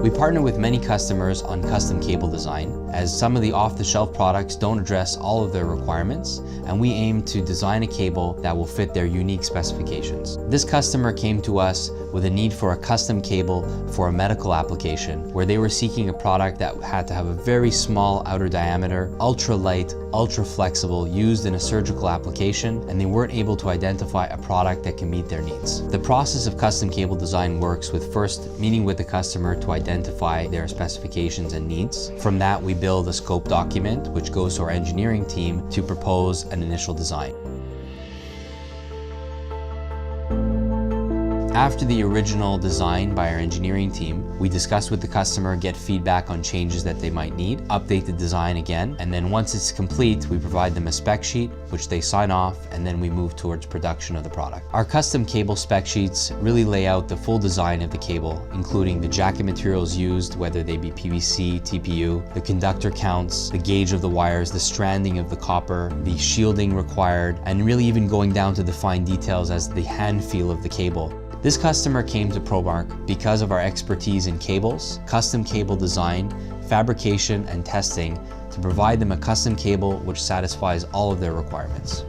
We partner with many customers on custom cable design, as some of the off-the-shelf products don't address all of their requirements, and we aim to design a cable that will fit their unique specifications. This customer came to us with a need for a custom cable for a medical application, where they were seeking a product that had to have a very small outer diameter, ultra light, ultra flexible, used in a surgical application, and they weren't able to identify a product that can meet their needs. The process of custom cable design works with first meeting with the customer to identify their specifications and needs. From that, we build a scope document, which goes to our engineering team to propose an initial design. After the original design by our engineering team, we discuss with the customer, get feedback on changes that they might need, update the design again, and then once it's complete, we provide them a spec sheet, which they sign off, and then we move towards production of the product. Our custom cable spec sheets really lay out the full design of the cable, including the jacket materials used, whether they be PVC, TPU, the conductor counts, the gauge of the wires, the stranding of the copper, the shielding required, and really even going down to the fine details as the hand feel of the cable. This customer came to Promark because of our expertise in cables, custom cable design, fabrication, and testing to provide them a custom cable which satisfies all of their requirements.